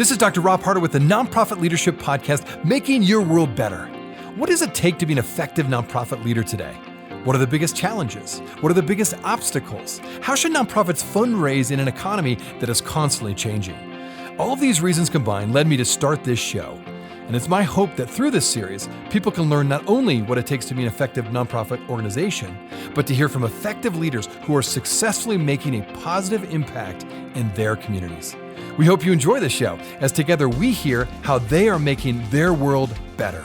This is Dr. Rob Harter with the Nonprofit Leadership Podcast, Making Your World Better. What does it take to be an effective nonprofit leader today? What are the biggest challenges? What are the biggest obstacles? How should nonprofits fundraise in an economy that is constantly changing? All of these reasons combined led me to start this show. And it's my hope that through this series, people can learn not only what it takes to be an effective nonprofit organization, but to hear from effective leaders who are successfully making a positive impact in their communities. We hope you enjoy the show, as together we hear how they are making their world better.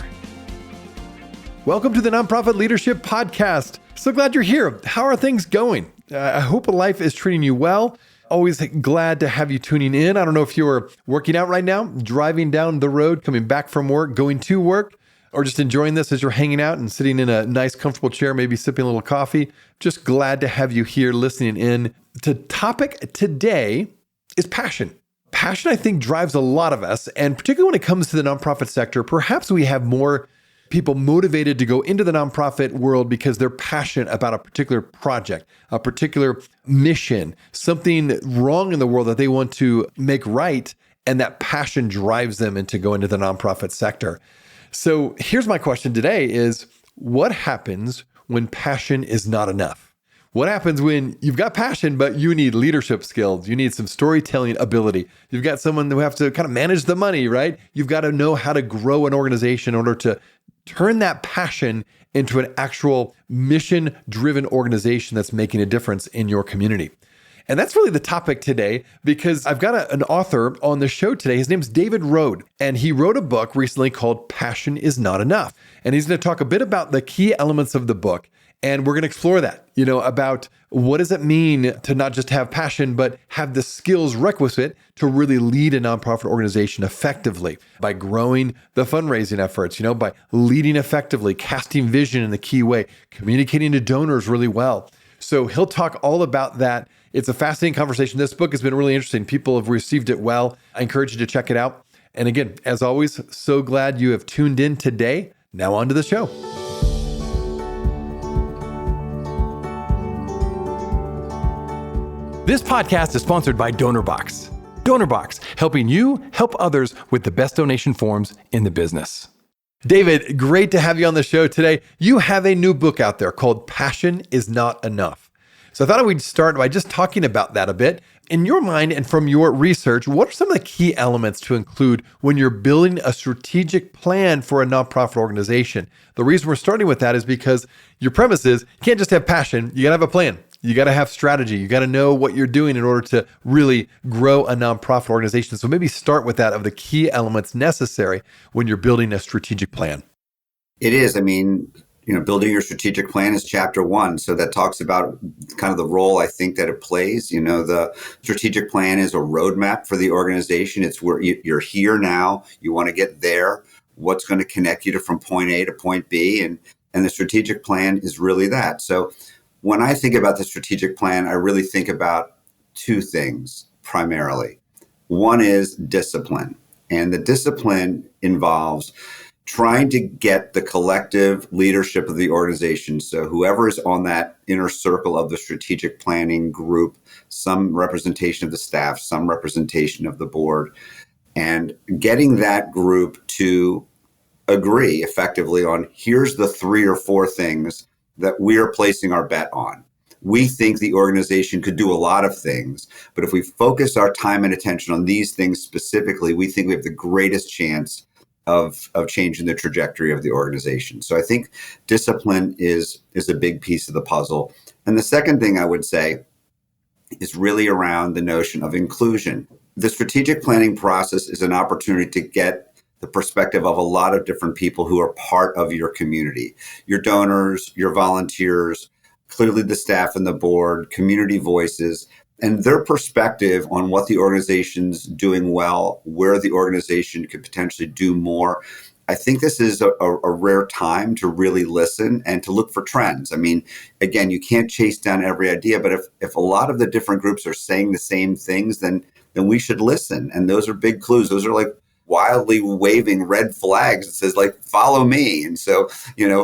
Welcome to the Nonprofit Leadership Podcast. So glad you're here. How are things going? I hope life is treating you well. Always glad to have you tuning in. I don't know if you're working out right now, driving down the road, coming back from work, going to work, or just enjoying this as you're hanging out and sitting in a nice, comfortable chair, maybe sipping a little coffee. Just glad to have you here listening in. The topic today is passion. Passion, I think, drives a lot of us, and particularly when it comes to the nonprofit sector, perhaps we have more people motivated to go into the nonprofit world because they're passionate about a particular project, a particular mission, something wrong in the world that they want to make right, and that passion drives them into go into the nonprofit sector. So here's my question today is, what happens when passion is not enough? What happens when you've got passion, but you need leadership skills? You need some storytelling ability. You've got someone who has to kind of manage the money, right? You've got to know how to grow an organization in order to turn that passion into an actual mission-driven organization that's making a difference in your community. And that's really the topic today, because I've got an author on the show today. His name's David Rhode, and he wrote a book recently called Passion is Not Enough. And he's going to talk a bit about the key elements of the book. And we're going to explore that, about what does it mean to not just have passion, but have the skills requisite to really lead a nonprofit organization effectively by growing the fundraising efforts, by leading effectively, casting vision in the key way, communicating to donors really well. So he'll talk all about that. It's a fascinating conversation. This book has been really interesting. People have received it well. I encourage you to check it out. And again, as always, so glad you have tuned in today. Now on to the show. This podcast is sponsored by DonorBox. DonorBox, helping you help others with the best donation forms in the business. David, great to have you on the show today. You have a new book out there called Passion is Not Enough. So I thought we'd start by just talking about that a bit. In your mind and from your research, what are some of the key elements to include when you're building a strategic plan for a nonprofit organization? The reason we're starting with that is because your premise is you can't just have passion, you got to have a plan. You got to have strategy. You got to know what you're doing in order to really grow a nonprofit organization. So maybe start with that of the key elements necessary when you're building a strategic plan. It is. Building your strategic plan is chapter 1. So that talks about kind of the role I think that it plays. The strategic plan is a roadmap for the organization. It's where you're here now. You want to get there. What's going to connect you from point A to point B? And the strategic plan is really that. So when I think about the strategic plan, I really think about two things primarily. One is discipline, and the discipline involves trying to get the collective leadership of the organization. So whoever is on that inner circle of the strategic planning group, some representation of the staff, some representation of the board, and getting that group to agree effectively on here's the 3 or 4 things that we are placing our bet on. We think the organization could do a lot of things, but if we focus our time and attention on these things specifically, we think we have the greatest chance of changing the trajectory of the organization. So I think discipline is a big piece of the puzzle. And the second thing I would say is really around the notion of inclusion. The strategic planning process is an opportunity to get the perspective of a lot of different people who are part of your community, your donors, your volunteers, clearly the staff and the board, community voices, and their perspective on what the organization's doing well, where the organization could potentially do more. I think this is a rare time to really listen and to look for trends. Again, you can't chase down every idea, but if a lot of the different groups are saying the same things, then we should listen. And those are big clues. Those are like wildly waving red flags that says follow me. And so,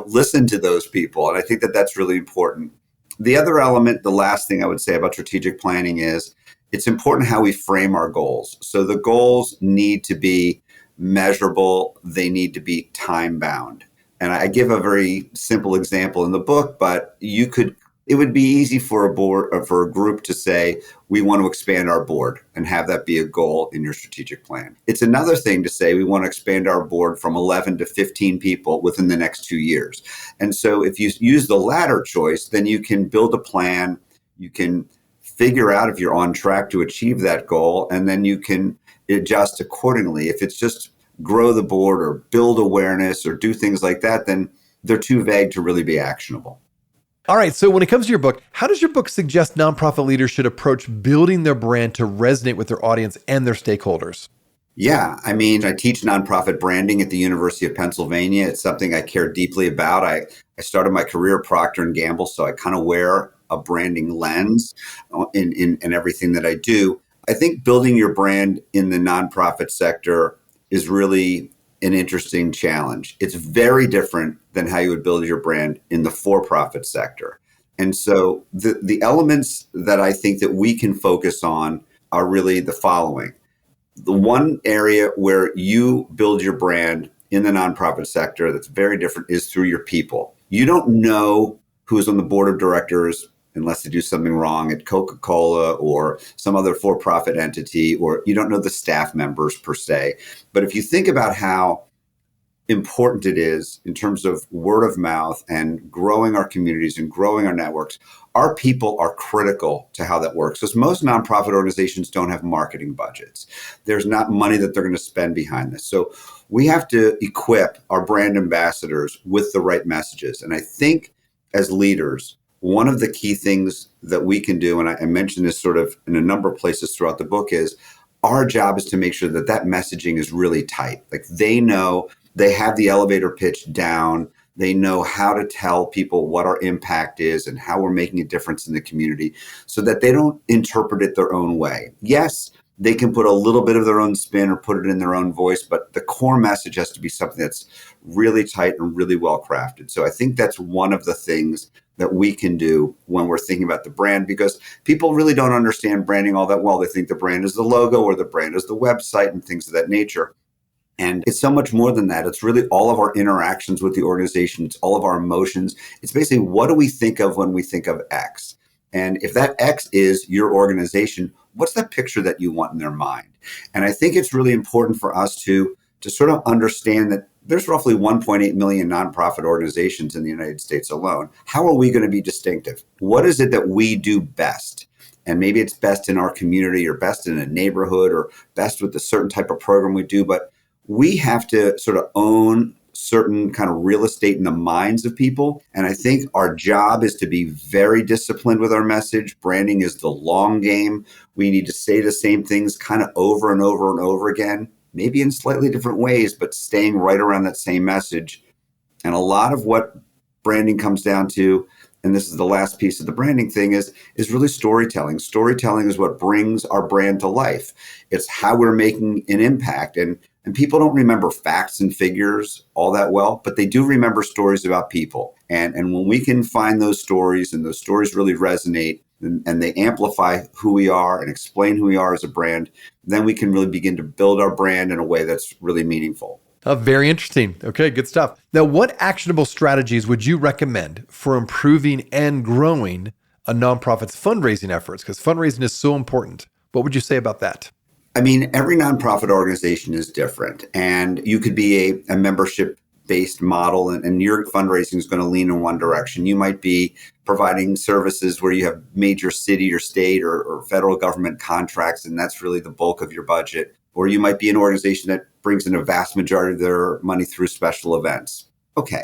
listen to those people. And I think that that's really important. The other element, the last thing I would say about strategic planning is it's important how we frame our goals. So the goals need to be measurable. They need to be time bound. And I give a very simple example in the book, but it would be easy for a board or for a group to say, we want to expand our board and have that be a goal in your strategic plan. It's another thing to say we want to expand our board from 11 to 15 people within the next 2 years. And so if you use the latter choice, then you can build a plan, you can figure out if you're on track to achieve that goal, and then you can adjust accordingly. If it's just grow the board or build awareness or do things like that, then they're too vague to really be actionable. All right, so when it comes to your book, how does your book suggest nonprofit leaders should approach building their brand to resonate with their audience and their stakeholders? Yeah, I mean, I teach nonprofit branding at the University of Pennsylvania. It's something I care deeply about. I started my career at Procter & Gamble, so I kind of wear a branding lens in everything that I do. I think building your brand in the nonprofit sector is really an interesting challenge. It's very different than how you would build your brand in the for-profit sector. And so the elements that I think that we can focus on are really the following. The one area where you build your brand in the nonprofit sector that's very different is through your people. You don't know who's on the board of directors unless they do something wrong at Coca-Cola or some other for-profit entity, or you don't know the staff members per se. But if you think about how important it is in terms of word of mouth and growing our communities and growing our networks, our people are critical to how that works. Because most nonprofit organizations don't have marketing budgets. There's not money that they're going to spend behind this. So we have to equip our brand ambassadors with the right messages. And I think as leaders, one of the key things that we can do, and I mentioned this sort of in a number of places throughout the book, is our job is to make sure that that messaging is really tight. Like they know, they have the elevator pitch down. They know how to tell people what our impact is and how we're making a difference in the community so that they don't interpret it their own way. Yes, they can put a little bit of their own spin or put it in their own voice, but the core message has to be something that's really tight and really well crafted. So I think that's one of the things that we can do when we're thinking about the brand, because people really don't understand branding all that well. They think the brand is the logo or the brand is the website and things of that nature. And it's so much more than that. It's really all of our interactions with the organization. It's all of our emotions. It's basically, what do we think of when we think of X? And if that X is your organization, what's that picture that you want in their mind? And I think it's really important for us to sort of understand that there's roughly 1.8 million nonprofit organizations in the United States alone. How are we going to be distinctive? What is it that we do best? And maybe it's best in our community or best in a neighborhood or best with a certain type of program we do, but we have to sort of own certain kind of real estate in the minds of people. And I think our job is to be very disciplined with our message. Branding is the long game. We need to say the same things kind of over and over and over again, maybe in slightly different ways, but staying right around that same message. And a lot of what branding comes down to, and this is the last piece of the branding thing, is really storytelling. Storytelling is what brings our brand to life. It's how we're making an impact. And people don't remember facts and figures all that well, but they do remember stories about people. And when we can find those stories and those stories really resonate and they amplify who we are and explain who we are as a brand, then we can really begin to build our brand in a way that's really meaningful. Very interesting. Okay, good stuff. Now, what actionable strategies would you recommend for improving and growing a nonprofit's fundraising efforts? Because fundraising is so important. What would you say about that? I mean, every nonprofit organization is different, and you could be a membership-based model, and your fundraising is going to lean in one direction. You might be providing services where you have major city or state or federal government contracts, and that's really the bulk of your budget. Or you might be an organization that brings in a vast majority of their money through special events. Okay,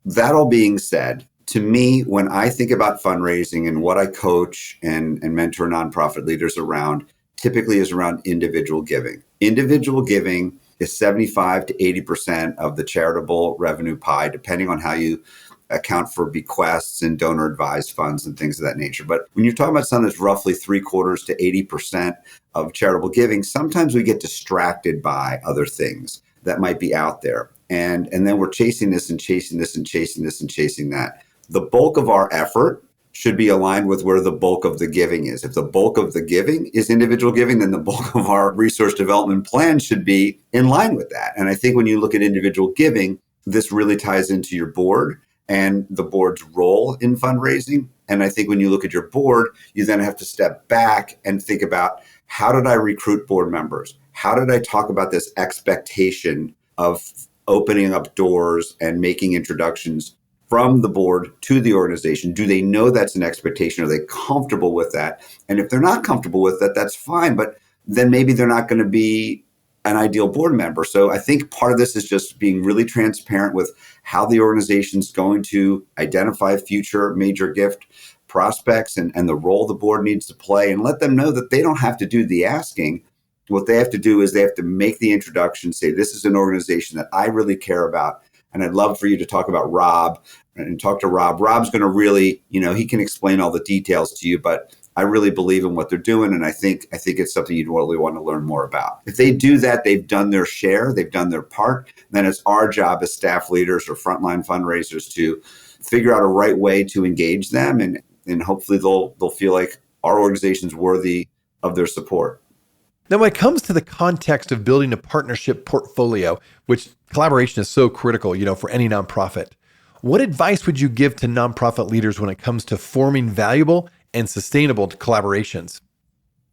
that all being said, to me, when I think about fundraising and what I coach and mentor nonprofit leaders around, typically is around individual giving. Individual giving is 75 to 80% of the charitable revenue pie, depending on how you account for bequests and donor advised funds and things of that nature. But when you're talking about something that's roughly 3/4 to 80% of charitable giving, sometimes we get distracted by other things that might be out there. And then we're chasing this and chasing this and chasing this and chasing that. The bulk of our effort should be aligned with where the bulk of the giving is. If the bulk of the giving is individual giving, then the bulk of our resource development plan should be in line with that. And I think when you look at individual giving, this really ties into your board and the board's role in fundraising. And I think when you look at your board, you then have to step back and think about, how did I recruit board members? How did I talk about this expectation of opening up doors and making introductions from the board to the organization? Do they know that's an expectation? Are they comfortable with that? And if they're not comfortable with that, that's fine. But then maybe they're not going to be an ideal board member. So I think part of this is just being really transparent with how the organization's going to identify future major gift prospects and the role the board needs to play, and let them know that they don't have to do the asking. What they have to do is they have to make the introduction, say, this is an organization that I really care about. And I'd love for you to talk about Rob and talk to Rob. Rob's going to really, he can explain all the details to you, but I really believe in what they're doing. And I think it's something you'd really want to learn more about. If they do that, they've done their share, they've done their part. Then it's our job as staff leaders or frontline fundraisers to figure out a right way to engage them. And hopefully they'll feel like our organization's worthy of their support. Now, when it comes to the context of building a partnership portfolio, which collaboration is so critical, for any nonprofit, what advice would you give to nonprofit leaders when it comes to forming valuable and sustainable collaborations?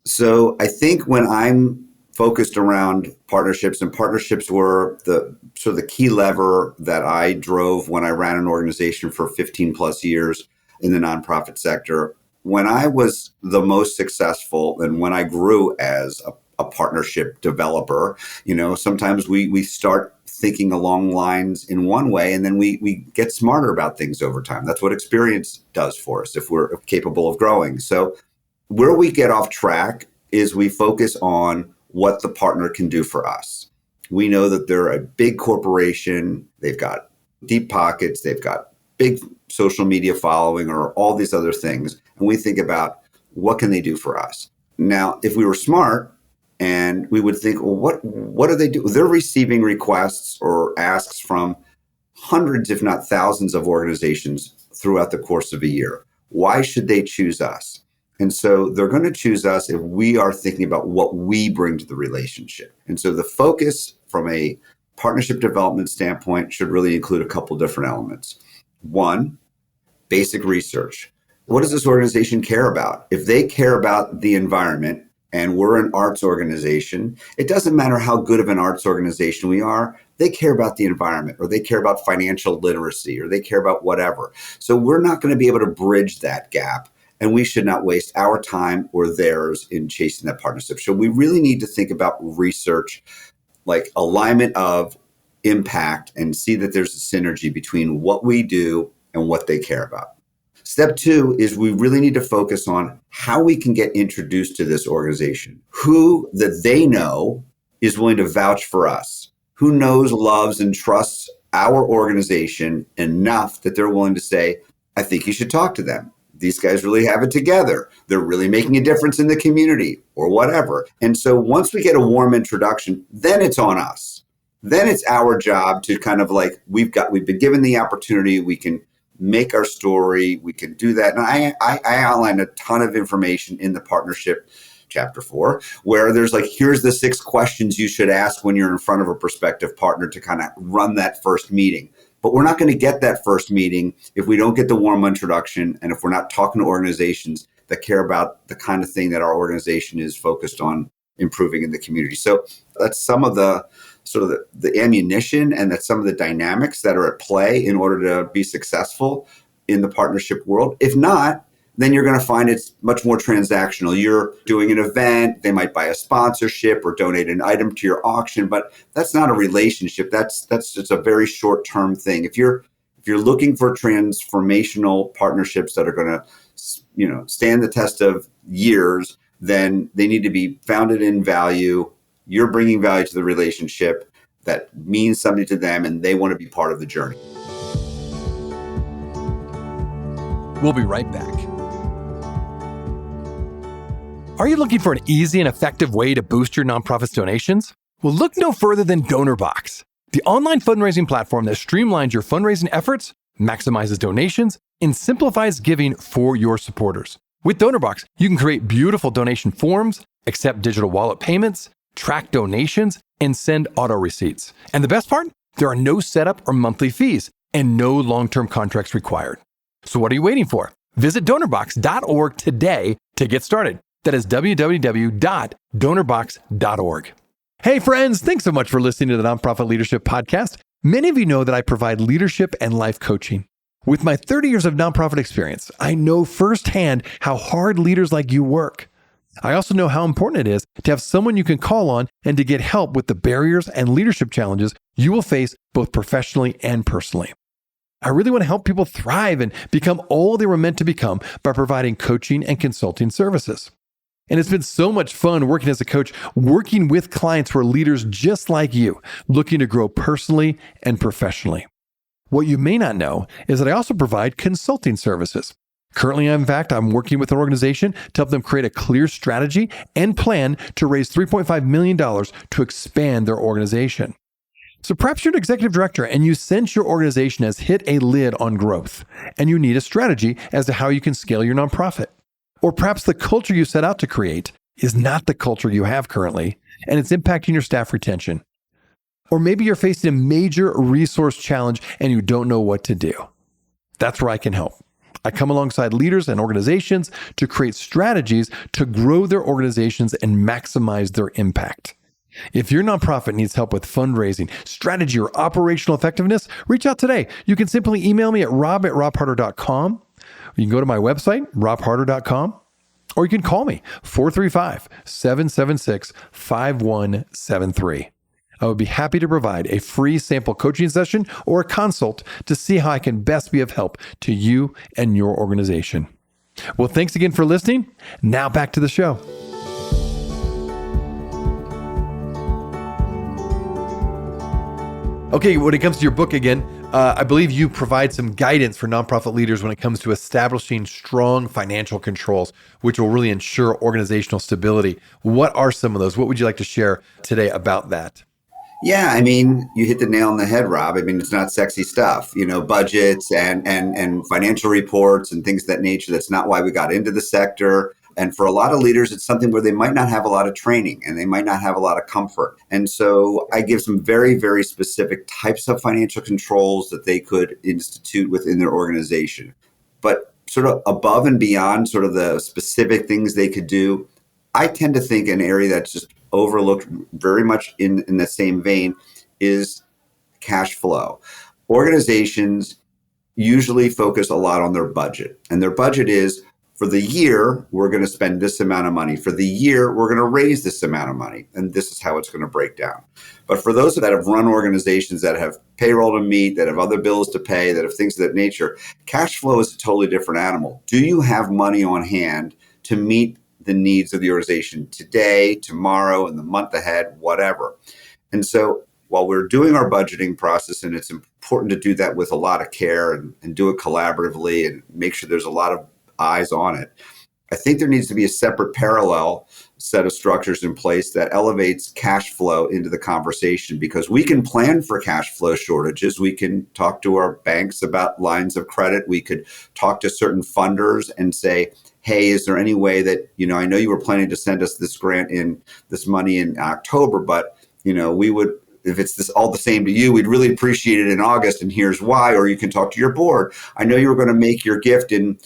So I think when I'm focused around partnerships, and partnerships were the key lever that I drove when I ran an organization for 15 plus years in the nonprofit sector. When I was the most successful and when I grew as a partnership developer, sometimes we start thinking along lines in one way, and then we get smarter about things over time. That's what experience does for us if we're capable of growing. So where we get off track is we focus on what the partner can do for us. We know that they're a big corporation. They've got deep pockets. They've got big social media following or all these other things. And we think about, what can they do for us? Now, if we were smart, and we would think, well, what do they do? They're receiving requests or asks from hundreds, if not thousands, of organizations throughout the course of a year. Why should they choose us? And so they're going to choose us if we are thinking about what we bring to the relationship. And so the focus from a partnership development standpoint should really include a couple different elements. One, basic research. What does this organization care about? If they care about the environment, and we're an arts organization, it doesn't matter how good of an arts organization we are, they care about the environment, or they care about financial literacy, or they care about whatever. So we're not going to be able to bridge that gap, and we should not waste our time or theirs in chasing that partnership. So we really need to think about research, like alignment of impact, and see that there's a synergy between what we do and what they care about. Step two is we really need to focus on how we can get introduced to this organization. Who that they know is willing to vouch for us. Who knows, loves, and trusts our organization enough that they're willing to say, I think you should talk to them. These guys really have it together. They're really making a difference in the community or whatever. And so once we get a warm introduction, then it's on us. Then it's our job to kind of like, we've been given the opportunity, we can make our story, we can do that. And I outlined a ton of information in the partnership chapter 4, where there's like, here's the 6 questions you should ask when you're in front of a prospective partner to kind of run that first meeting. But we're not going to get that first meeting if we don't get the warm introduction, and if we're not talking to organizations that care about the kind of thing that our organization is focused on improving in the community. So that's some of the sort of the ammunition, and that's some of the dynamics that are at play in order to be successful in the partnership world. If not, then you're going to find it's much more transactional. You're doing an event, they might buy a sponsorship or donate an item to your auction, but that's not a relationship. That's just a very short-term thing. If you're looking for transformational partnerships that are going to, stand the test of years, then they need to be founded in value. You're bringing value to the relationship that means something to them, and they want to be part of the journey. We'll be right back. Are you looking for an easy and effective way to boost your nonprofit's donations? Well, look no further than DonorBox, the online fundraising platform that streamlines your fundraising efforts maximizes donations, and simplifies giving for your supporters. With DonorBox, you can create beautiful donation forms, accept digital wallet payments, track donations, and send auto receipts. And the best part? There are no setup or monthly fees and no long-term contracts required. So what are you waiting for? Visit donorbox.org today to get started. That is www.donorbox.org. Hey friends, thanks so much for listening to the Nonprofit Leadership Podcast. Many of you know that I provide leadership and life coaching. With my 30 years of nonprofit experience, I know firsthand how hard leaders like you work. I also know how important it is to have someone you can call on and to get help with the barriers and leadership challenges you will face both professionally and personally. I really want to help people thrive and become all they were meant to become by providing coaching and consulting services. And it's been so much fun working as a coach, working with clients who are leaders just like you, looking to grow personally and professionally. What you may not know is that I also provide consulting services. Currently, in fact, I'm working with an organization to help them create a clear strategy and plan to raise $3.5 million to expand their organization. So perhaps you're an executive director and you sense your organization has hit a lid on growth and you need a strategy as to how you can scale your nonprofit. Or perhaps the culture you set out to create is not the culture you have currently and it's impacting your staff retention. Or maybe you're facing a major resource challenge and you don't know what to do. That's where I can help. I come alongside leaders and organizations to create strategies to grow their organizations and maximize their impact. If your nonprofit needs help with fundraising, strategy, or operational effectiveness, reach out today. You can simply email me at rob@robharter.com. You can go to my website, robharter.com, or you can call me, 435-776-5173. I would be happy to provide a free sample coaching session or a consult to see how I can best be of help to you and your organization. Well, thanks again for listening. Now back to the show. Okay, when it comes to your book again, I believe you provide some guidance for nonprofit leaders when it comes to establishing strong financial controls, which will really ensure organizational stability. What are some of those? What would you like to share today about that? Yeah, I mean, you hit the nail on the head, Rob. I mean, it's not sexy stuff, budgets and financial reports and things of that nature. That's not why we got into the sector. And for a lot of leaders, it's something where they might not have a lot of training and they might not have a lot of comfort. And so I give some very, very specific types of financial controls that they could institute within their organization. But sort of above and beyond sort of the specific things they could do, I tend to think an area that's just overlooked very much in the same vein is cash flow. Organizations usually focus a lot on their budget, and their budget is, for the year, we're going to spend this amount of money. For the year, we're going to raise this amount of money. And this is how it's going to break down. But for those that have run organizations that have payroll to meet, that have other bills to pay, that have things of that nature, cash flow is a totally different animal. Do you have money on hand to meet the needs of the organization today, tomorrow, in the month ahead, whatever? And so while we're doing our budgeting process, and it's important to do that with a lot of care and do it collaboratively and make sure there's a lot of eyes on it, I think there needs to be a separate parallel set of structures in place that elevates cash flow into the conversation, because we can plan for cash flow shortages. We can talk to our banks about lines of credit. We could talk to certain funders and say, hey, is there any way that, I know you were planning to send us this money in October, but, we would, if it's this all the same to you, we'd really appreciate it in August, and here's why. Or you can talk to your board. I know you were going to make your gift in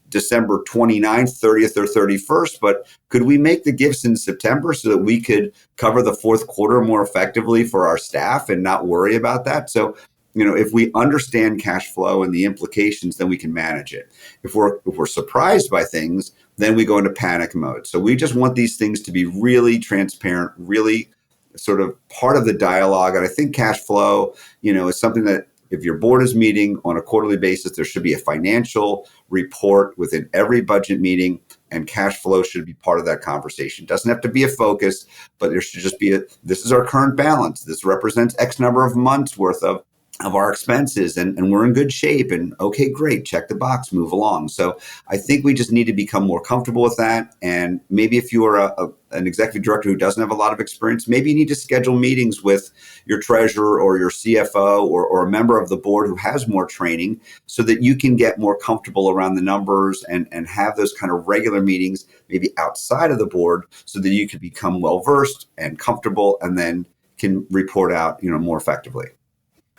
December 29th, 30th, or 31st, but could we make the gifts in September so that we could cover the fourth quarter more effectively for our staff and not worry about that? So, if we understand cash flow and the implications, then we can manage it. If we're surprised by things, then we go into panic mode. So we just want these things to be really transparent, really sort of part of the dialogue. And I think cash flow, is something that, if your board is meeting on a quarterly basis, there should be a financial report within every budget meeting, and cash flow should be part of that conversation. It doesn't have to be a focus, but there should just be this is our current balance. This represents X number of months worth of of our expenses, and we're in good shape, and okay, great, check the box, move along. So I think we just need to become more comfortable with that. And maybe if you are an executive director who doesn't have a lot of experience, maybe you need to schedule meetings with your treasurer or your CFO or a member of the board who has more training, so that you can get more comfortable around the numbers and have those kind of regular meetings, maybe outside of the board, so that you can become well versed and comfortable, and then can report out, more effectively.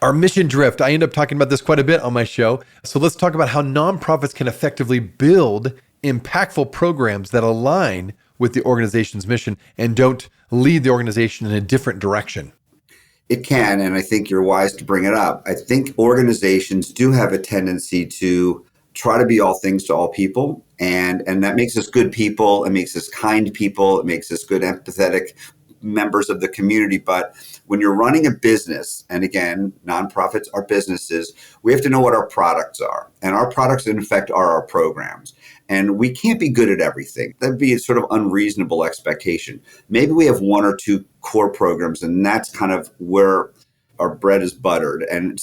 Our mission drift, I end up talking about this quite a bit on my show. So let's talk about how nonprofits can effectively build impactful programs that align with the organization's mission and don't lead the organization in a different direction. It can, and I think you're wise to bring it up. I think organizations do have a tendency to try to be all things to all people, and that makes us good people, it makes us kind people, it makes us good empathetic members of the community. But when you're running a business, and again, nonprofits are businesses, we have to know what our products are. And our products, in effect, are our programs. And we can't be good at everything. That'd be a sort of unreasonable expectation. Maybe we have one or two core programs, and that's kind of where our bread is buttered. And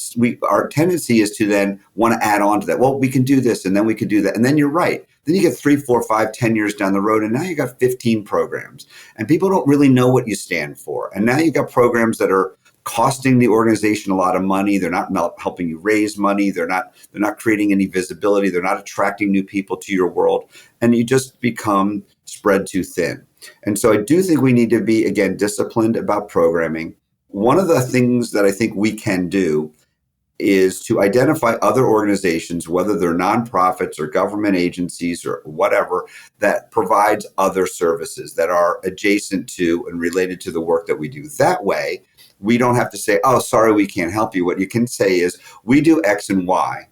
our tendency is to then want to add on to that. Well, we can do this, and then we can do that. And then you're right. Then you get 3, 4, 5, 10 years down the road, and now you got 15 programs. And people don't really know what you stand for. And now you got programs that are costing the organization a lot of money. They're not helping you raise money. They're not creating any visibility. They're not attracting new people to your world. And you just become spread too thin. And so I do think we need to be, again, disciplined about programming. One of the things that I think we can do is to identify other organizations, whether they're nonprofits or government agencies or whatever, that provides other services that are adjacent to and related to the work that we do. That way, we don't have to say, oh, sorry, we can't help you. What you can say is, we do X and Y.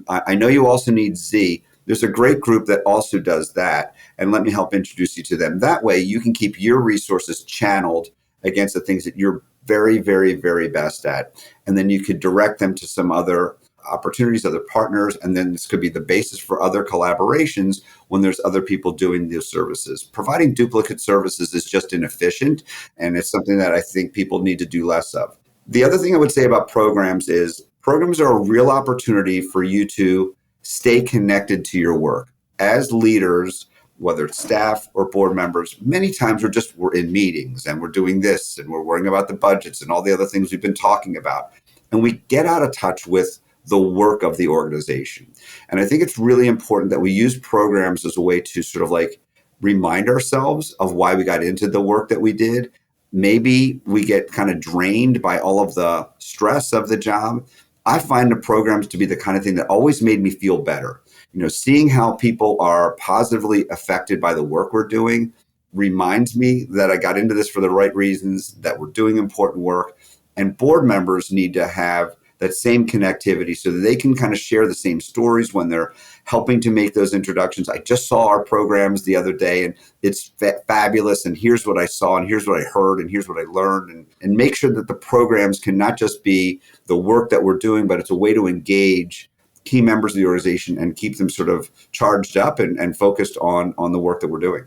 I know you also need Z. There's a great group that also does that, and let me help introduce you to them. That way, you can keep your resources channeled against the things that you're very, very, very best at. And then you could direct them to some other opportunities, other partners, and then this could be the basis for other collaborations when there's other people doing those services. Providing duplicate services is just inefficient, and it's something that I think people need to do less of. The other thing I would say about programs is programs are a real opportunity for you to stay connected to your work. As leaders, whether it's staff or board members, many times we're in meetings and we're doing this and we're worrying about the budgets and all the other things we've been talking about. And we get out of touch with the work of the organization. And I think it's really important that we use programs as a way to sort of like remind ourselves of why we got into the work that we did. Maybe we get kind of drained by all of the stress of the job. I find the programs to be the kind of thing that always made me feel better. Seeing how people are positively affected by the work we're doing reminds me that I got into this for the right reasons, that we're doing important work. And board members need to have that same connectivity so that they can kind of share the same stories when they're helping to make those introductions. I just saw our programs the other day, and it's fabulous. And here's what I saw, and here's what I heard, and here's what I learned. And make sure that the programs can not just be the work that we're doing, but it's a way to engage key members of the organization and keep them sort of charged up and focused on the work that we're doing.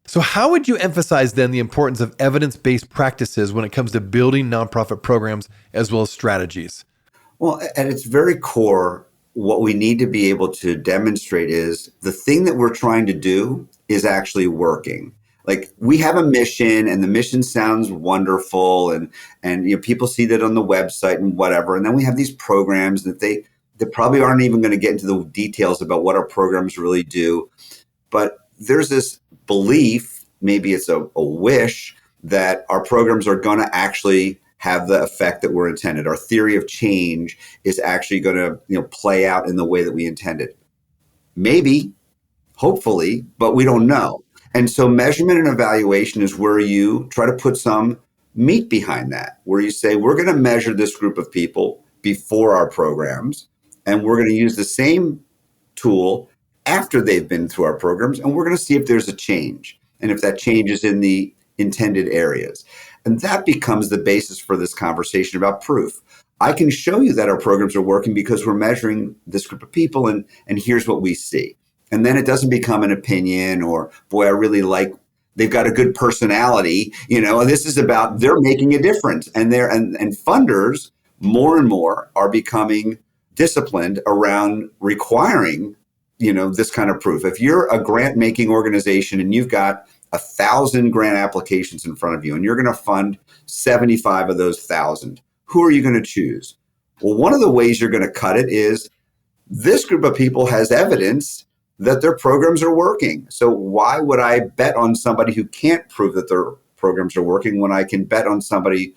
So how would you emphasize then the importance of evidence-based practices when it comes to building nonprofit programs as well as strategies? Well, at its very core, what we need to be able to demonstrate is the thing that we're trying to do is actually working. Like, we have a mission, and the mission sounds wonderful, and people see that on the website and whatever. And then we have these programs that they probably aren't even going to get into the details about what our programs really do. But there's this belief, maybe it's a wish, that our programs are going to actually have the effect that we're intended. Our theory of change is actually going to play out in the way that we intended. Maybe, hopefully, but we don't know. And so measurement and evaluation is where you try to put some meat behind that, where you say, we're going to measure this group of people before our programs, and we're going to use the same tool after they've been through our programs, and we're going to see if there's a change, and if that change is in the intended areas. And that becomes the basis for this conversation about proof. I can show you that our programs are working because we're measuring this group of people, and here's what we see. And then it doesn't become an opinion or, boy, I really like, they've got a good personality. This is about, they're making a difference. And funders more and more are becoming disciplined around requiring, this kind of proof. If you're a grant making organization and you've got 1,000 grant applications in front of you and you're going to fund 75 of those 1,000, who are you going to choose? Well, one of the ways you're going to cut it is this group of people has evidence that their programs are working. So why would I bet on somebody who can't prove that their programs are working when I can bet on somebody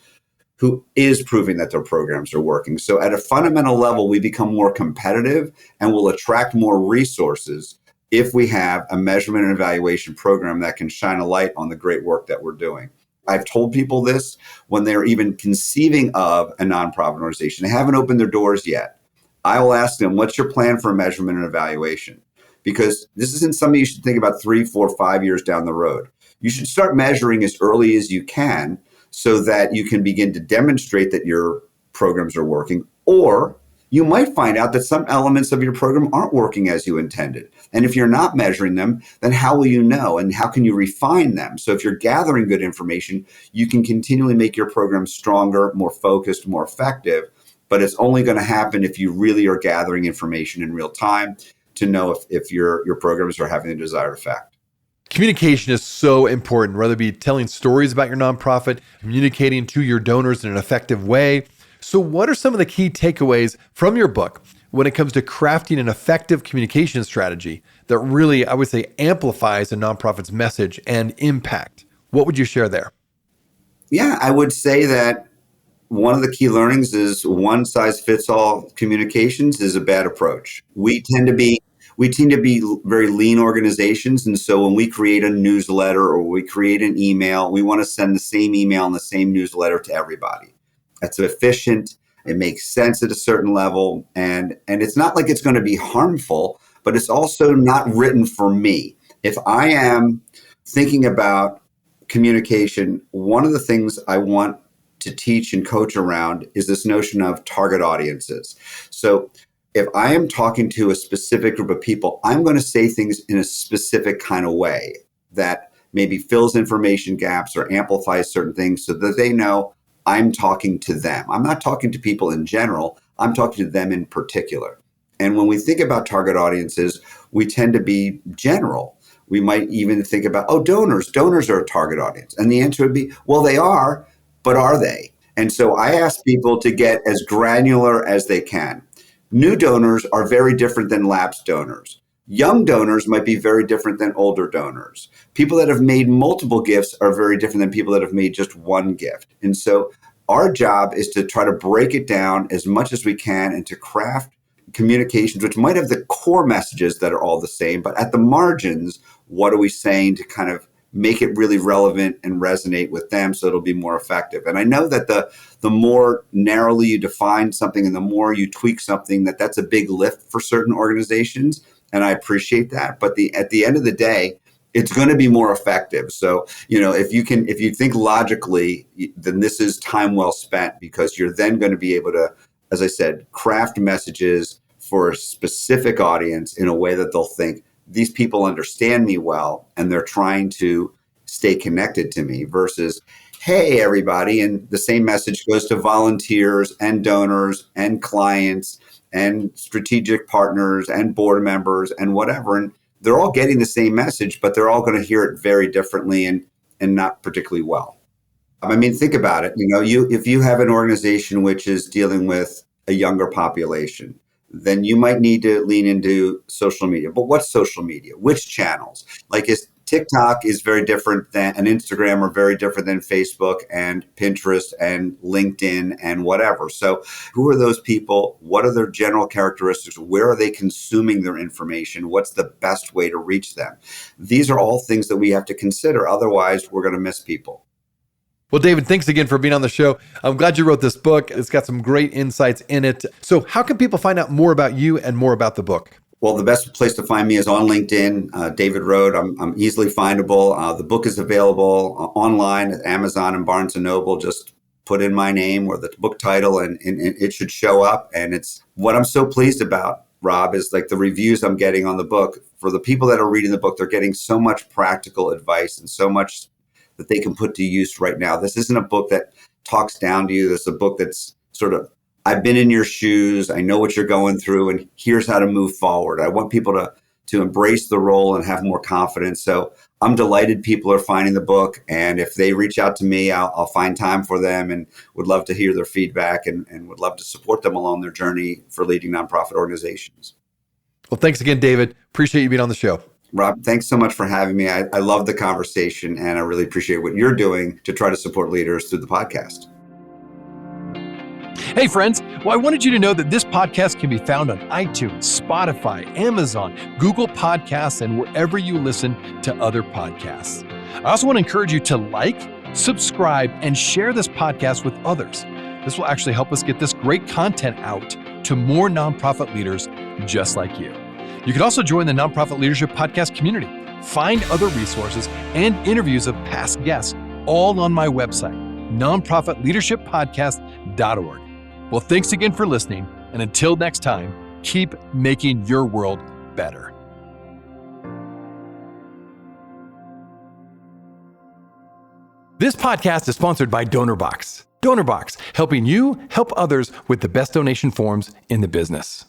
who is proving that their programs are working? So at a fundamental level, we become more competitive and will attract more resources if we have a measurement and evaluation program that can shine a light on the great work that we're doing. I've told people this when they're even conceiving of a nonprofit organization. They haven't opened their doors yet. I will ask them, what's your plan for measurement and evaluation? Because this isn't something you should think about 3, 4, 5 years down the road. You should start measuring as early as you can so that you can begin to demonstrate that your programs are working. Or you might find out that some elements of your program aren't working as you intended. And if you're not measuring them, then how will you know? And how can you refine them? So if you're gathering good information, you can continually make your program stronger, more focused, more effective. But it's only going to happen if you really are gathering information in real time to know if your programs are having the desired effect. Communication is so important, whether it be telling stories about your nonprofit, communicating to your donors in an effective way. So what are some of the key takeaways from your book when it comes to crafting an effective communication strategy that really, I would say, amplifies a nonprofit's message and impact? What would you share there? Yeah, I would say that one of the key learnings is one size fits all communications is a bad approach. We tend to be very lean organizations. And so when we create a newsletter or we create an email, we want to send the same email and the same newsletter to everybody. That's efficient. It makes sense at a certain level. And it's not like it's going to be harmful, but it's also not written for me. If I am thinking about communication, one of the things I want to teach and coach around is this notion of target audiences. So if I am talking to a specific group of people, I'm going to say things in a specific kind of way that maybe fills information gaps or amplifies certain things so that they know I'm talking to them. I'm not talking to people in general. I'm talking to them in particular. And when we think about target audiences, we tend to be general. We might even think about, donors. Donors are a target audience. And the answer would be, well, they are, but are they? And so I ask people to get as granular as they can. New donors are very different than lapsed donors. Young donors might be very different than older donors. People that have made multiple gifts are very different than people that have made just one gift. And so our job is to try to break it down as much as we can and to craft communications, which might have the core messages that are all the same, but at the margins, what are we saying to kind of make it really relevant and resonate with them so it'll be more effective. And I know that the more narrowly you define something and the more you tweak something, that's a big lift for certain organizations. And I appreciate that. But at the end of the day, it's going to be more effective. So, if you think logically, then this is time well spent because you're then going to be able to, as I said, craft messages for a specific audience in a way that they'll think, these people understand me well, and they're trying to stay connected to me versus, hey, everybody. And the same message goes to volunteers and donors and clients and strategic partners and board members and whatever. And they're all getting the same message, but they're all going to hear it very differently and not particularly well. I mean, think about it. If you have an organization which is dealing with a younger population, then you might need to lean into social media. But what's social media? Which channels? Like TikTok is very different than an Instagram or very different than Facebook and Pinterest and LinkedIn and whatever. So who are those people? What are their general characteristics? Where are they consuming their information? What's the best way to reach them? These are all things that we have to consider. Otherwise, we're going to miss people. Well, David, thanks again for being on the show. I'm glad you wrote this book. It's got some great insights in it. So how can people find out more about you and more about the book? Well, the best place to find me is on LinkedIn, David Rhode. I'm easily findable. The book is available online at Amazon and Barnes & Noble. Just put in my name or the book title and it should show up. And it's what I'm so pleased about, Rob, is like the reviews I'm getting on the book. For the people that are reading the book, they're getting so much practical advice and so much that they can put to use right now. This isn't a book that talks down to you. This is a book that's sort of I've been in your shoes. I know what you're going through, and here's how to move forward. I want people to embrace the role and have more confidence. So I'm delighted people are finding the book. And if they reach out to me, I'll find time for them and would love to hear their feedback and would love to support them along their journey for leading nonprofit organizations. Well, thanks again, David. Appreciate you being on the show. Rob, thanks so much for having me. I love the conversation, and I really appreciate what you're doing to try to support leaders through the podcast. Hey, friends. Well, I wanted you to know that this podcast can be found on iTunes, Spotify, Amazon, Google Podcasts, and wherever you listen to other podcasts. I also want to encourage you to like, subscribe, and share this podcast with others. This will actually help us get this great content out to more nonprofit leaders just like you. You can also join the Nonprofit Leadership Podcast community, find other resources and interviews of past guests, all on my website, nonprofitleadershippodcast.org. Well, thanks again for listening, and until next time, keep making your world better. This podcast is sponsored by DonorBox. DonorBox, helping you help others with the best donation forms in the business.